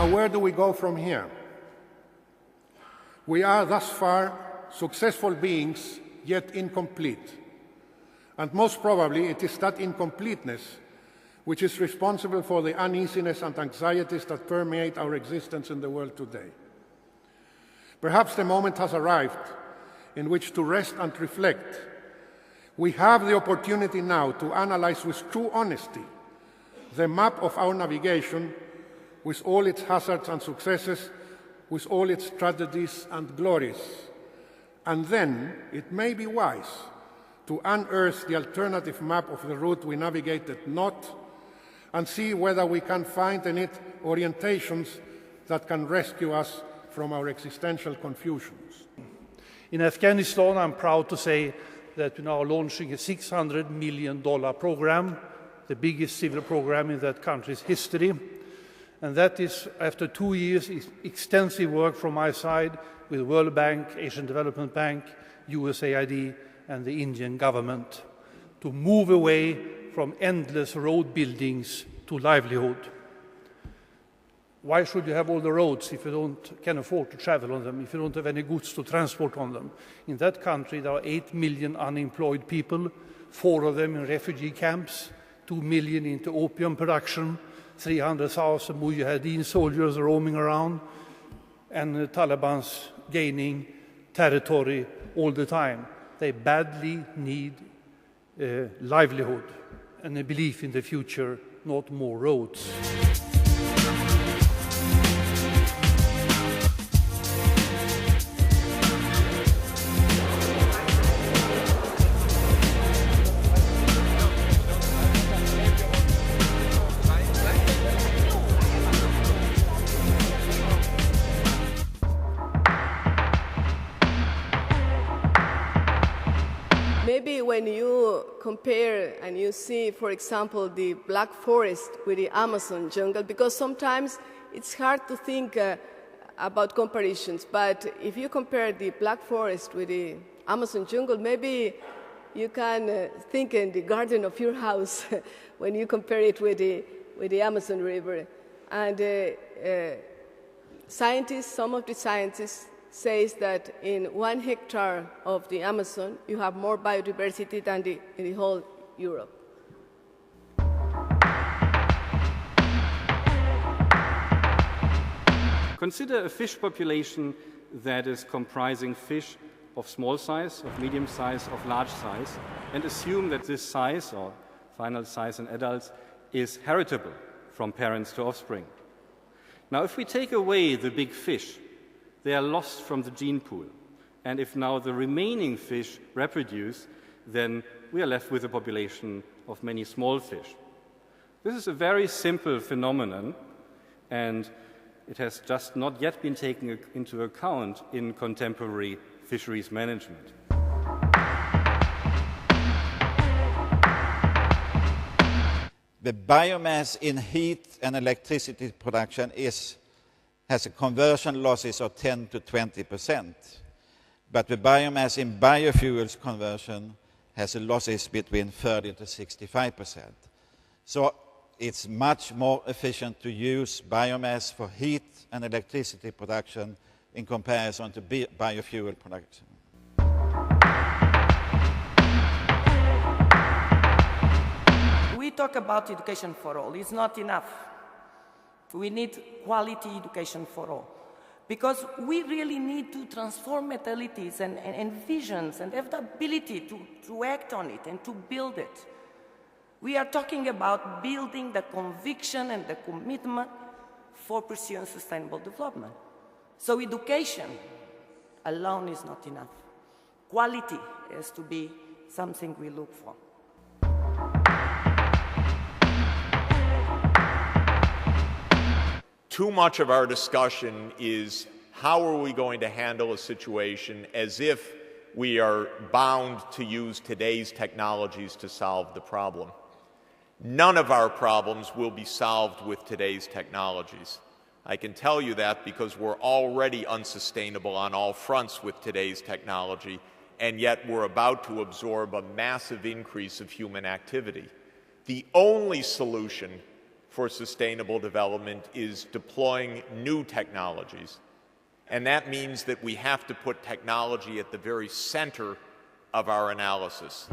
Now, where do we go from here? We are thus far successful beings, yet incomplete. And most probably it is that incompleteness which is responsible for the uneasiness and anxieties that permeate our existence in the world today. Perhaps the moment has arrived in which to rest and reflect. We have the opportunity now to analyze with true honesty the map of our navigation, with all its hazards and successes, with all its tragedies and glories. And then it may be wise to unearth the alternative map of the route we navigated not, and see whether we can find in it orientations that can rescue us from our existential confusions. In Afghanistan, I'm proud to say that we're now launching a $600 million program, the biggest civil program in that country's history. And that is after 2 years extensive work from my side with World Bank, Asian Development Bank, USAID, and the Indian government to move away from endless road buildings to livelihood. Why should you have all the roads if you can afford to travel on them, if you don't have any goods to transport on them? In that country, there are 8 million unemployed people, 4 of them in refugee camps, 2 million into opium production, 300,000 Mujahideen soldiers roaming around, and the Taliban's gaining territory all the time. They badly need livelihood and a belief in the future, not more roads. Maybe when you compare and you see, for example, the Black Forest with the Amazon jungle, because sometimes it's hard to think about comparisons, but if you compare the Black Forest with the Amazon jungle, maybe you can think in the garden of your house when you compare it with the Amazon River. And some of the scientists says that in 1 hectare of the Amazon, you have more biodiversity than in the whole Europe. Consider a fish population that is comprising fish of small size, of medium size, of large size, and assume that this size, or final size in adults, is heritable from parents to offspring. Now, if we take away the big fish, they are lost from the gene pool. And if now the remaining fish reproduce, then we are left with a population of many small fish. This is a very simple phenomenon, and it has just not yet been taken into account in contemporary fisheries management. The biomass in heat and electricity production has a conversion losses of 10 to 20%, but the biomass in biofuels conversion has a losses between 30 to 65%. So it's much more efficient to use biomass for heat and electricity production in comparison to biofuel production. We talk about education for all. It's not enough. We need quality education for all. Because we really need to transform mentalities and visions and have the ability to act on it and to build it. We are talking about building the conviction and the commitment for pursuing sustainable development. So education alone is not enough. Quality has to be something we look for. Too much of our discussion is how are we going to handle a situation as if we are bound to use today's technologies to solve the problem. None of our problems will be solved with today's technologies. I can tell you that because we're already unsustainable on all fronts with today's technology, and yet we're about to absorb a massive increase of human activity. The only solution for sustainable development is deploying new technologies. And that means that we have to put technology at the very center of our analysis.